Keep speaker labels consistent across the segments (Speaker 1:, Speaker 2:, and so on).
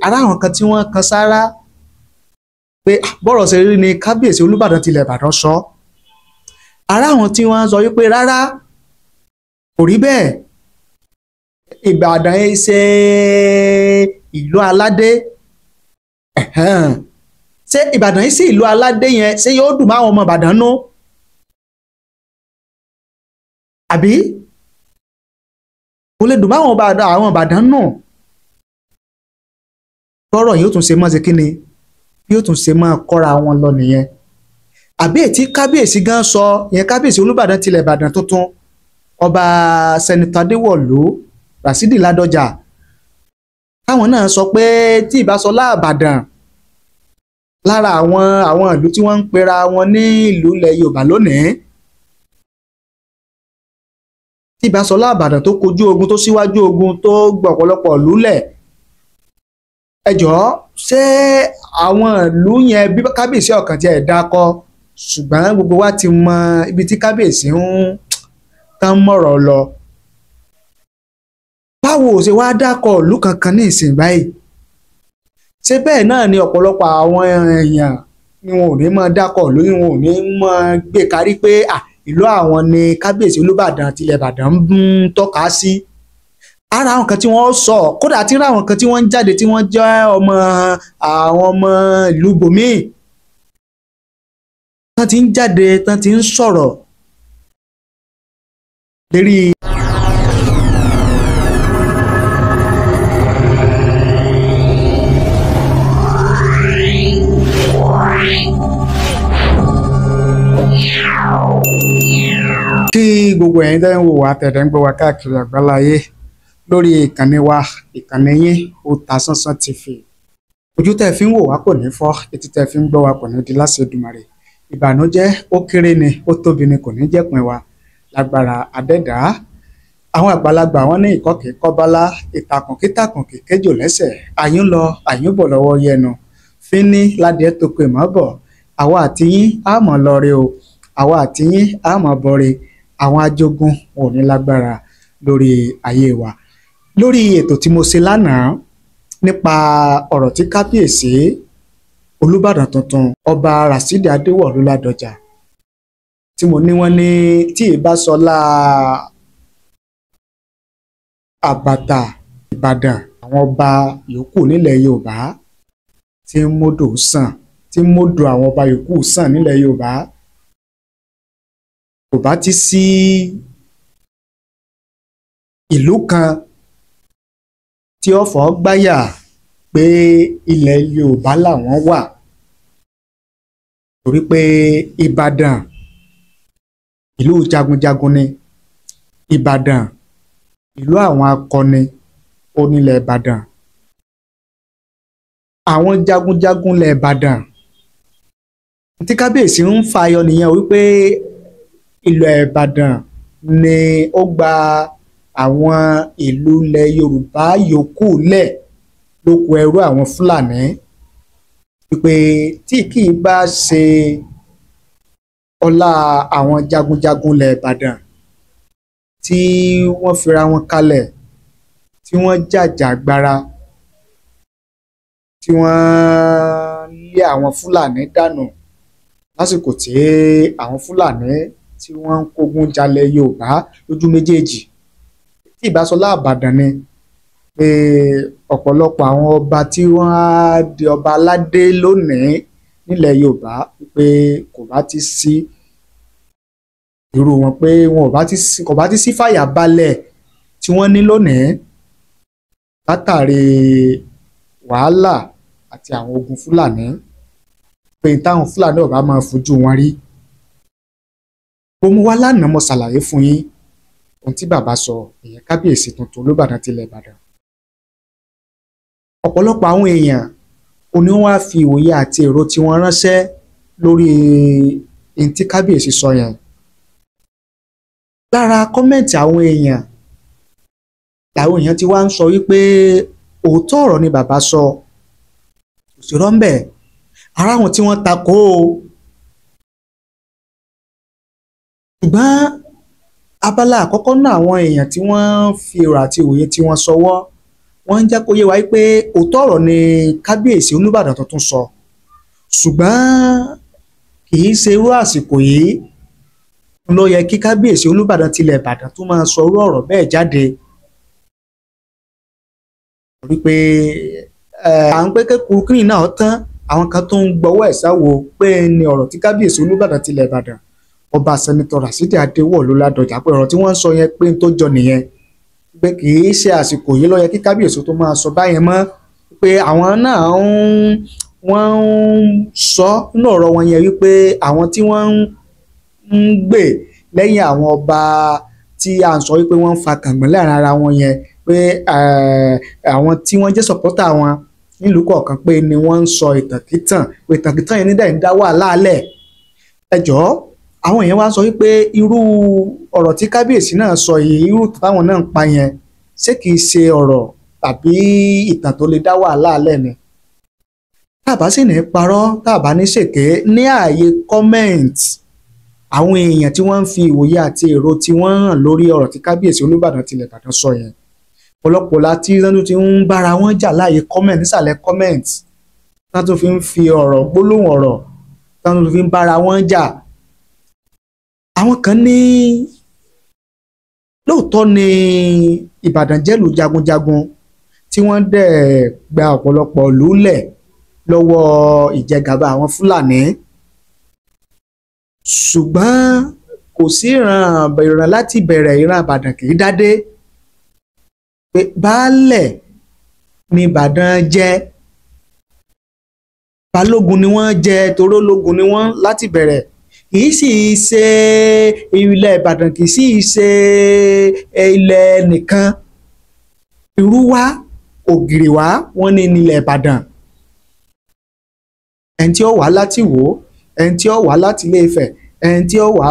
Speaker 1: ara àwọn kan tí wọ́n kan sára pé bọ́rọ̀ ṣe rí ni kábíyèsí Olúbàdàn tilẹ̀ Ìbàdàn sọ ara àwọn tí wọ́n sọ wípé rárá kò rí bẹ́ẹ̀ Ìbàdàn yìí ṣe ìlú aládé ṣé Ìbàdàn yìí sí ìlú aládé yẹn ṣé yóò dùn máwọn ọmọ Ìbàdàn nú àbí kò lè dùn máwọn Ìbàdàn nú tọ́rọ̀ yóò tún ṣe máa ṣe kíni yóò tún ṣe máa kọ́ra wọn lọ nìyẹn àbí ètí kábíyèsí gan sọ yẹn kábíyèsí Olúbàdàn tilẹ̀ Ìbàdàn tuntun ọba sẹ́nitọ́ Adéwọ̀lú Ràṣídì Ládọjà táwọn náà sọ pé tí ìbásọlá Ìbàdàn lára àwọn ìlú tí wọ́n ń pera wọn ní ìlú ilẹ̀ Yorùbá lónìí tí ìbásọlá Ìbàdàn tó kojú ogun tó síwájú ogun tó gbọ́ ọ̀pọ̀lọpọ̀ ìlú lẹ̀ ẹ jọ̀ọ́ ṣé àwọn ìlú yẹn bí kábíyèsí ọ̀kan tí ẹ̀ dákọ ṣùgbọ́n gbogbo wa ti mọ ibi tí kábíyèsí ń tán mọ̀rọ̀ lọ báwo ṣe wá dákọ ìlú kankan ní ìsìn báyìí ṣé bẹ́ẹ̀ náà ni ọ̀pọ̀lọpọ̀ àwọn èèyàn ni wọn ò ní mọ dákọ ìlú ni wọn ò ní mọ gbé kárí pé ìlú àwọn ni kábíyèsí Olúbàdàn tilẹ̀ Ìbàdàn ń tọ́ka sí ara àwọn kan tí wọ́n sọ kódà tí ra àwọn kan tí wọ́n ń jáde tí wọ́n jẹ́ àwọn ọmọ ìlú bòmíì tán ti ń jáde tán ti ń sọ̀rọ̀ lérí. kí gbogbo ẹ̀yin tẹ́ ń wò wá tẹ̀lé ń gbọ́ wá káàkiri àgbáláyé lórí ìkànnì wa ìkànnì yín Otasansan TV ojú tẹ́ fi ń wò wá kò ní fọ́ etí tẹ́ fi ń gbọ́ wá kò ní di láṣẹ Èdùmàrè ìbànújẹ́ ó kéré ni ó tóbi ni kò ní jẹ́pin wa lágbára adẹ́dá àwọn àgbàlagbà wọn ní ìkọ́kẹ́ kọ́bálá ìtàkùn kítàkùn kéjò lẹ́sẹ̀ àyún lọ àyún bọ̀ lọ́wọ́ yẹnu fínní ládìẹ tó pè mọ́ bọ̀ àwa àti yín á mọ̀ lọ́ọ́rẹ́ o àwa àti yín á mọ̀ bọ́re àwọn ajogun ò ní lágbára lórí ayé wa lórí ètò tí mo ṣe lánàá nípa ọ̀rọ̀ tí kábíyèsí Olúbàdàn tuntun ọba Ràṣídì Adéwọ̀lú Ládọjà tí mo ní wọ́n ní tí ìbásọlá àbàtà Ìbàdàn àwọn ọba yòókù nílẹ̀ Yorùbá tí ń módò sàn tí ń módò àwọn ọba yòókù sàn nílẹ̀ Yorùbá kò bá ti sí ìlú kan tí ó fọ́ gbáyà pé ilẹ̀ Yorùbá làwọn wà torí pé Ìbàdàn ìlú jagunjagun ni Ìbàdàn ìlú àwọn akọni onílẹ̀ Ìbàdàn àwọn jagunjagun lẹ̀ Ìbàdàn tí kábíyèsí ń fàyọ nìyẹn wípé ilẹ̀ Ìbàdàn ni ó gba àwọn ìlú ilẹ̀ Yorùbá yòókù lẹ̀ lóko ẹrú àwọn Fúlàní wípé tí kì í bá ṣe ọlá àwọn jagunjagun ilẹ̀ Ìbàdàn tí wọ́n fira wọn kalẹ̀ tí wọ́n jàjàgbara tí wọ́n lé àwọn Fúlàní dànù lásìkò tí àwọn Fúlàní tí wọ́n ń kógun jalẹ̀ Yorùbá lójú méjèèjì tí ìbásọlá Ìbàdàn ni pé ọ̀pọ̀lọpọ̀ àwọn ọba tí wọ́n á di ọba aládé lónìí nílẹ̀ Yorùbá pé kò bá ti sí irú wọn pé kò bá ti sí fàyàbalẹ̀ tí wọ́n ní lónìí látàrí wàhálà àti àwọn ogun Fúlàní pé táwọn Fúlàní ọba máa fojú wọn rí mo mú wá lánàá mo ṣàlàyé fún yín ohun tí bàbá sọ ìyẹn kábíyèsí tuntun Olúbàdàn tilẹ̀ Ìbàdàn ọ̀pọ̀lọpọ̀ àwọn èèyàn oní wọn á fi ìwòye àti èrò tí wọ́n ránṣẹ́ lórí ohun tí kábíyèsí sọ yẹn lára kọ́mẹ̀ntì àwọn èèyàn làwọn èèyàn ti wá ń sọ wípé òótọ́ ọ̀rọ̀ ni bàbá sọ òṣèrọ́ ń bẹ̀ ara àwọn tí wọ́n takò ó ṣùgbọ́n abala àkọ́kọ́ náà àwọn èèyàn tí wọ́n fi èrò àti òye tí wọ́n sọwọ́ wọ́n ń jẹ́ kó yé wa pé òótọ́ ọ̀rọ̀ ni kábíyèsí Olúbàdàn tuntun sọ ṣùgbọ́n kì í ṣe irú àsìkò yìí ló yẹ kí kábíyèsí Olúbàdàn tilẹ̀ Ìbàdàn tó máa sọ irú ọ̀rọ̀ bẹ́ẹ̀ jáde wípé à ń pé kékeré kí náà tán àwọn kan tó ń gbọ́wọ́ ẹ̀ sáwo pé ní ọ̀rọ̀ tí kábíyèsí Olúbàdàn tilẹ̀ Ìbàdàn ọba sẹ́nitọ́ Rasidi Adéwọ̀lú Ládọjà pé ọ̀rọ̀ tí wọ́n ń sọ yẹn pé ń tó jọ nìyẹn pé kì í ṣe àsìkò yìí ló yẹ kí kábíyèsí tó máa sọ báyẹn mọ́ pé àwọn náà wọ́n ń sọ nínú ọ̀rọ̀ wọn yẹn wípé àwọn tí wọ́n ń gbè lẹ́yìn àwọn ọba tí à ń sọ wípé wọ́n ń fa kàngbọ́n láàrin ara wọn yẹn pé àwọn tí wọ́n jẹ́ sọ̀pọ́tà wọn nílùú kọ̀ọ̀kan pé ni wọ́n ń sọ ìtànkítàn pé ìtànkítàn yẹn nídà ń dá wàhálà lẹ̀ ẹ jọ̀ọ́ àwọn èèyàn wá sọ wípé irú ọ̀rọ̀ tí kábíyèsí náà sọ yìí irú táwọn náà ń pa yẹn ṣé kìí ṣe ọ̀rọ̀ tàbí ìtàn tó lè dá wàhálà lẹ̀ ni tàbá sì ní parọ́ tàbá ní ṣèké ní ààyè comment àwọn èèyàn tí wọ́n ń fi ìwòye àti èrò tí wọ́n hàn lórí ọ̀rọ̀ tí kábíyèsí Olúbàdàn tilẹ̀ Ìbàdàn sọ yẹn ọ̀pọ̀lọpọ̀ láti lọ́dún tí ń bára wọn jà láàyè comment nísàlẹ̀ comment tá tó fi ń fi ọ̀rọ̀ gbólóhùn ọ̀rọ̀ tá tó fi ń bára wọn jà àwọn kan ní lóòótọ́ ni Ìbàdàn jẹ́lù jagunjagun tí wọ́n dẹ̀ gba ọ̀pọ̀lọpọ̀ lulẹ̀ lọ́wọ́ ìjẹgàba àwọn Fúlàní ṣùgbọ́n kò sí ìran láti bẹ̀rẹ̀ ìran Ìbàdàn kì í dádé pé baálẹ̀ ni Ìbàdàn jẹ́ balógun ni wọ́n jẹ́ torólógun ni wọ́n láti bẹ̀rẹ̀ kì í sì ṣe ilẹ̀ Ìbàdàn kì í sì ṣe ilẹ̀ nìkan Ìrúwá Ògìrìwá wọ́n ní nílẹ̀ Ìbàdàn ẹni tí ó wá láti Ìwó ẹni tí ó wá láti Ilé-Ifẹ̀ ẹni tí ó wá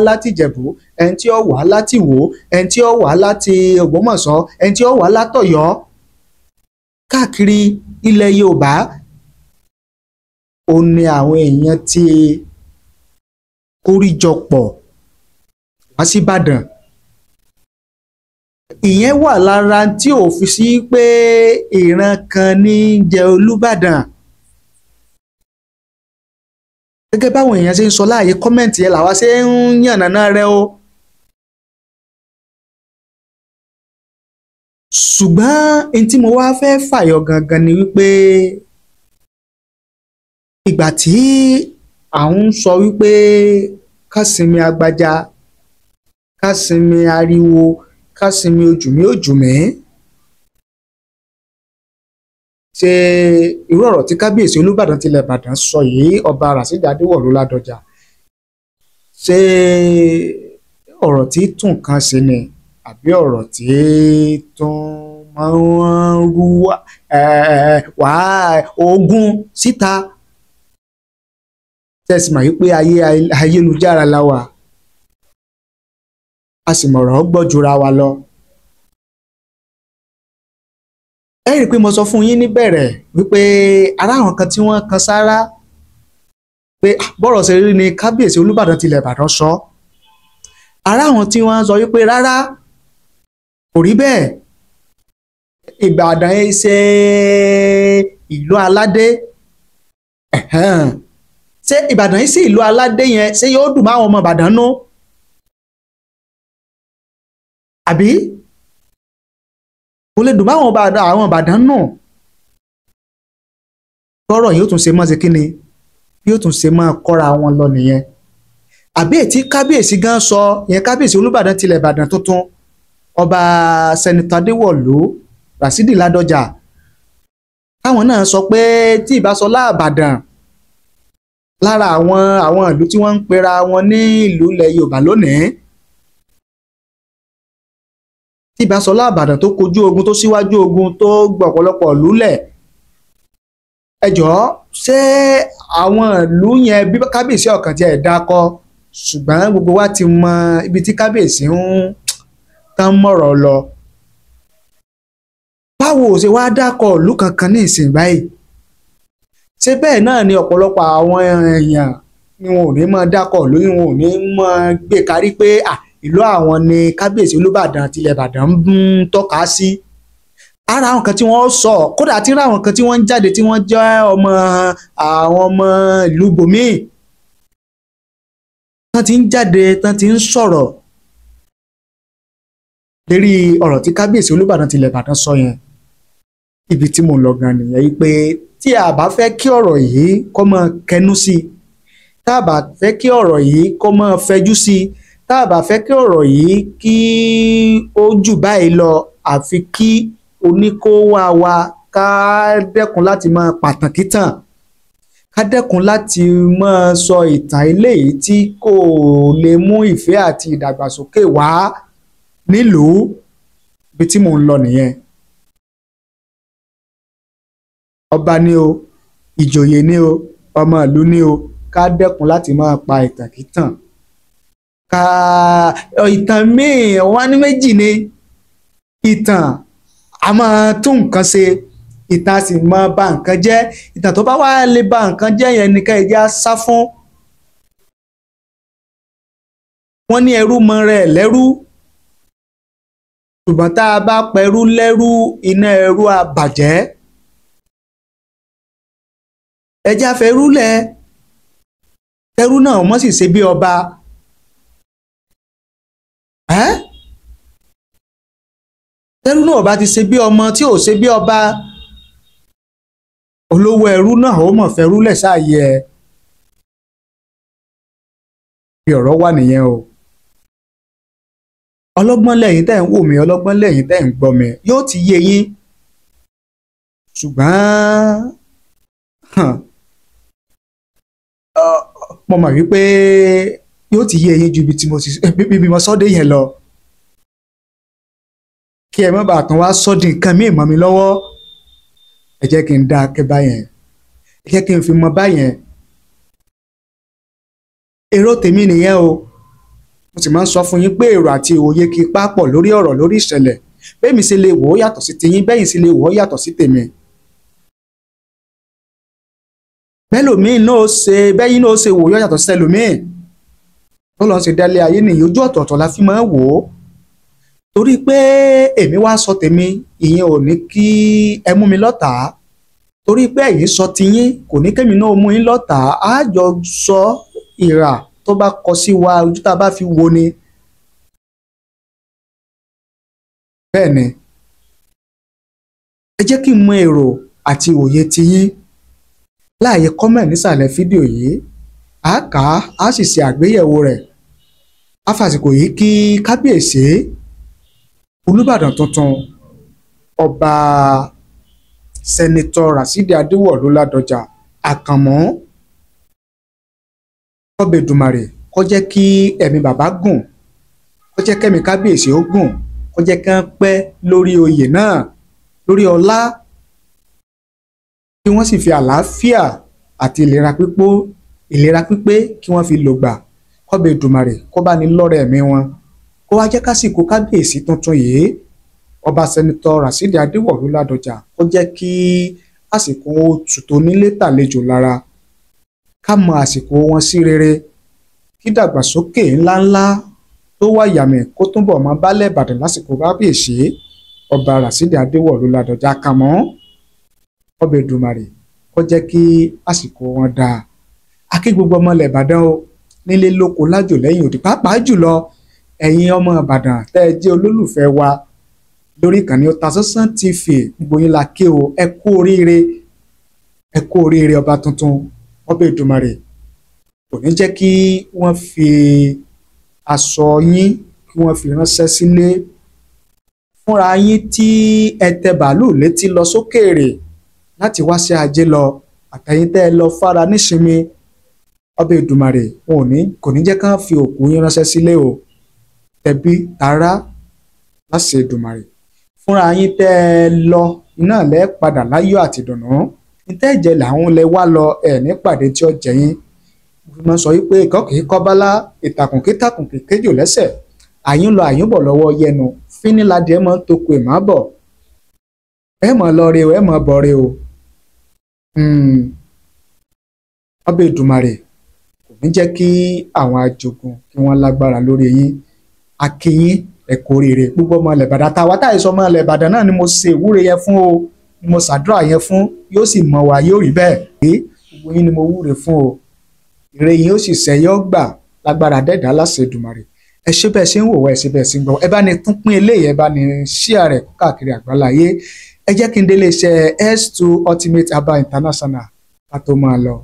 Speaker 1: láti Ìjẹ̀bú ẹni tí ó wá láti Ìwó ẹni tí ó wá láti Ògbómọ̀ṣọ́ ẹni tí ó wá látọ̀yọ́ káàkiri ilẹ̀ Yorùbá ó ní àwọn èèyàn tí kóríjọpọ̀ wá sí Ìbàdàn ìyẹn wà lára tí ò fi sí pé ìran kan ní jẹ́ Olúbàdàn gẹ́gẹ́ báwọn èèyàn ṣe ń sọ láàyè kọ́mẹ̀ntì yẹn làwa ṣe ń yànnàná rẹ o ṣùgbọ́n n tí mo wá fẹ́ fàyọ gangan ni wípé ìgbà tí à ń sọ wípé ká sinmi agbájá ká sinmi ariwo ká sinmi ojùmí ojùmí ṣe irú ọ̀rọ̀ tí kábíyèsí Olúbàdàn tilẹ̀ Ìbàdàn sọ yìí ọba Rasidi Adéwọ̀lú Ládọjà ṣe ọ̀rọ̀ tí tún kan ṣe ni àbí ọ̀rọ̀ tí tún máa ń rú ogun síta tẹ̀sí mà wípé ayélujára la wà a sì mọ̀rọ̀ gbọ́ jura wa lọ. ẹ rí i pé mo sọ fún yín níbẹ̀rẹ̀ wípé ará àwọn kan tí wọ́n kan sára pé bọ́rọ̀ ṣe rí ni kábíyèsí Olúbàdàn tilẹ̀ Ìbàdàn sọ ará àwọn tí wọ́n sọ wípé rárá kò rí bẹ́ẹ̀ Ìbàdàn yìí ṣe ìlú aládé ṣé Ìbàdàn yìí sí ìlú aládé yẹn ṣé yóò dùn máwọn ọmọ Ìbàdàn nú àbí kò lè dùn máwọn Ìbàdàn nù tọrọ yóò tún ṣe mọ́ ṣe kí ni yóò tún ṣe mọ́ kọ́ra wọn lọ nìyẹn àbí ètí kábíyèsí gan sọ yẹn kábíyèsí Olúbàdàn tilẹ̀ Ìbàdàn tuntun ọba sẹ́nitọ́ Adéwọ̀lú Rasidi Ládọjà táwọn náà sọ pé tí ìbásọlá Ìbàdàn lára àwọn ìlú tí wọ́n ń pera wọn ní ìlú ilẹ̀ Yorùbá lónìí tí ìbásọlá Ìbàdàn tó kojú ogun tó síwájú ogun tó gbọ́ ọ̀pọ̀lọpọ̀ ìlú lẹ̀ ẹ jọ̀ọ́ ṣé àwọn ìlú yẹn bí kábíyèsí ọ̀kan tí ẹ̀ dákọ́ ṣùgbọ́n gbogbo wa ti mọ ibi tí kábíyèsí ń tán mọ̀rọ̀ lọ báwo ṣe wá dákọ̀ ìlú kankan ní ìsìn báyìí ṣé bẹ́ẹ̀ náà ni ọ̀pọ̀lọpọ̀ àwọn èèyàn ni wọn ò ní mọ dákọ̀ ìlú wọn ò ní mọ gbé kárí pé ìlú àwọn ni kábíyèsí Olúbàdàn tilẹ̀ Ìbàdàn ń tọ́ka sí ara àwọn kan tí wọ́n sọ kódà àti ra àwọn kan tí wọ́n ń jáde tí wọ́n jẹ́ àwọn ọmọ ìlú bòmíì tán ti ń jáde tán ti ń sọ̀rọ̀ lérí ọ̀rọ̀ tí kábíyèsí Olúbàdàn tilẹ̀ Ìbàdàn sọ yẹn. Ibi tí mò ń lọ gan nìyẹn yìí pé tí a bá fẹ́ kí ọ̀rọ̀ yìí kó máa kẹnu sí i, tá a bá fẹ́ kí ọ̀rọ̀ yìí kó máa fẹjú sí i, tá a bá fẹ́ kí ọ̀rọ̀ yìí kí ó jù báyìí lọ, àfi kí oníkówá wa ká dẹ́kun láti máa pàtàkì tàn, ká dẹ́kun láti máa sọ ìtàn eléyìí tí kò lè mú ìfẹ́ àti ìdàgbàsókè wá nílùú. Ibi tí mò ń lọ nìyẹn. Ọba ni o, ìjòyè ni o, ọmọ ìlú ni o, ká dẹ́kun láti máa pa ìtànkítàn. Ìtàn míì wá ní méjì ni. Ìtàn a máa tún nǹkan ṣe, ìtàn a sì máa ba nǹkan jẹ́. Ìtàn tó bá wá lè ba nǹkan jẹ́ yẹn ni ká ẹ jẹ́ á sá fún. Wọ́n ní ẹrú mọ rẹ̀ lẹ́rú, ṣùgbọ́n tá a bá pẹ̀rú lẹ́rú iná ẹrú á bàjẹ́. Ẹjẹ́ afẹ́rú lẹ̀ ẹrú náà mọ́ sì ṣe bí ọba. Ẹrú náà bá ti ṣe bí ọmọ tí ò ṣe bí ọba, olówó ẹrú náà ó mọ̀ fẹ́rú lẹ̀ sáàyè ẹ̀. Bí ọ̀rọ̀ wà nìyẹn o. Ọlọ́gbọ́n lẹ́yìn tẹ́ ń wò mí, ọlọ́gbọ́n lẹ́yìn tẹ́ ń gbọ́ mi, yóò ti yé yín. Ṣùgbọ́n mo mọ̀ wípé yóò ti yé yín ju ibi mo sọ́dé yẹn lọ. Kí ẹ má bàa tán wá sọ́dí nǹkan míì mọ́ mi lọ́wọ́. Ẹ jẹ́ kí n dá akẹ́ báyẹn, ẹ jẹ́ kí n fi mọ báyẹn. Èrò tèmi nìyẹn o. Mo sì máa ń sọ fún yín pé èrò àti òye kì í papọ̀ lórí ọ̀rọ̀ lórí ìṣẹ̀lẹ̀. Bẹ́ẹ̀mi ṣe lè wò ó yàtọ̀ sí tiyín, bẹ́yìn ṣe lè wò ó yàtọ̀ sí tèmi. Bẹ́yìn náà ṣe wò ó yàtọ̀ sí ẹlòmíì. Tó lọ́n ṣe dálé ayé nìyí, ojú ọ̀tọ̀ọ̀tọ̀ la fi máa ń wò ó. Torí pé èmi wá sọ tèmi, ìyẹn ò ní kí ẹ mú mi lọ́tàá. Torí pé ẹ̀yin sọ tiyín, kò ní kémi náà mú yín lọ́tàá. Á jọ sọ ìrà tó bá kọ sí wa, ojú tá a bá fi wo ni. Bẹ́ẹ̀ ni, ẹ jẹ́ kí n mọ èrò àti òye tiyín láàyè kọ́mẹ̀ntì nísàlẹ̀ fídíò yìí. A kà á, a sì ṣe àgbéyẹ̀wò rẹ̀. A fàsìkò yìí kí kábíyèsí Olúbàdàn tuntun ọba sẹ́nitọ́ Ràṣídì Adéwọ̀lú Ládọjà Àkànmú. Ọba Èdùmàrè kó jẹ́ kí ẹ̀mí bàbá gùn, kó jẹ́ kẹ́mi kábíyèsí ó gùn, kó jẹ́ kí wọ́n pẹ́ lórí oyè náà, lórí ọlá, kí wọ́n sì fi àlàáfíà àti ìlera pípé kí wọ́n fi lògbà. Ọba Èdùmàrè kó bá ní lọ́rẹ̀ ẹ̀mí wọn, kó wá jẹ́ kásìkò kábíyèsí tuntun yìí ọba sẹ́nitọ́ Ràṣídì Adéwọ̀lú Ládọjà kó jẹ́ kí àsìkò tùtò nílé tàlejò lára, ká mọ àsìkò wọn sí rere, kí dàgbàsókè ńláńlá tó wà yàmẹ̀ kó túnbọ̀ mọ́ bálẹ̀ Ìbàdàn lásìkò kábíyèsí ọba Ràṣídì Adéwọ̀lú Ládọjà Àkànmú. Ọba Èdùmàrè kó jẹ́ kí àsìkò wọn dáa. A kí gbogbo ọmọ ilẹ̀ Ìbàdàn o, nílé lóko lájò lẹ́yìn odi, pàápàá jùlọ ẹ̀yin ọmọ Ìbàdàn tẹ́ ẹ jẹ́ olólùfẹ́ wa lórí ìkànnì Otasansan TV. Gbogbo yín la kí o, ẹ kú oríire ọba tuntun. Ọba Èdùmàrè kò ní jẹ́ kí wọ́n fi aṣọ yín kí wọ́n fi ránṣẹ́ sílé. Fúnra yín tí ẹ tẹ bàálù létí lọ sókèèrè láti wá sí ajé lọ, àtẹ̀yin tẹ́ ẹ lọ fara nísinmi, Ọba Èdùmàrè kò ní jẹ́ ká fi òkú yín ránṣẹ́ sílé o. Tẹbí tará láṣẹ Èdùmàrè. Fúnra yín tẹ́ ẹ lọ iná lẹ́ padà láyọ̀ àti ìdùnnú. Ìtẹ́ ìjẹ làwọn lẹ wá lọ ẹ̀ ní pàdé tí ó jẹ yín. Mo sọ wípé ìkọ́ kìí kọ́bálá, ìtàkùn kìí tàkùn kìí kéjò lẹ́sẹ̀. Àyín lọ àyín bọ̀ lọ́wọ́ yẹnu, fínníladìẹ mọ́ tó ku èèmọ́ bọ̀. Ẹ mọ̀ lọ re o, ẹ mọ̀ bọ̀ re o. Ọba Èdùmàrè kò ní jẹ́ kí àwọn ajogun kí wọ́n lágbára lórí yín. A kí yín ẹ kú oríire gbogbo ọmọ ilẹ̀ Ìbàdàn àtàwọn táyì sọ ọmọ ilẹ̀ Ìbàdàn náà ni mo ṣe ìwúre yẹn fún o ni mo ṣàdúrà yẹn fún yóò sì mọ̀ wá yóò rí bẹ́ẹ̀ pé gbogbo yín ni mo wúre fún o ire yín ó sì ṣẹ yóò gbà lágbára dẹ́dà láṣẹ Èdùmàrè ẹ ṣe bẹ́ẹ̀ ṣe ń wò wá ẹ ṣe bẹ́ẹ̀ ṣe ń gbọ́ ẹ bá ní tún pín eléyìí ẹ bá ní ṣíà rẹ̀ káàkiri àgbáláyé ẹ jẹ́ kí n délé iṣẹ́ S2 Ultimate Herbal International ká tó máa lọ.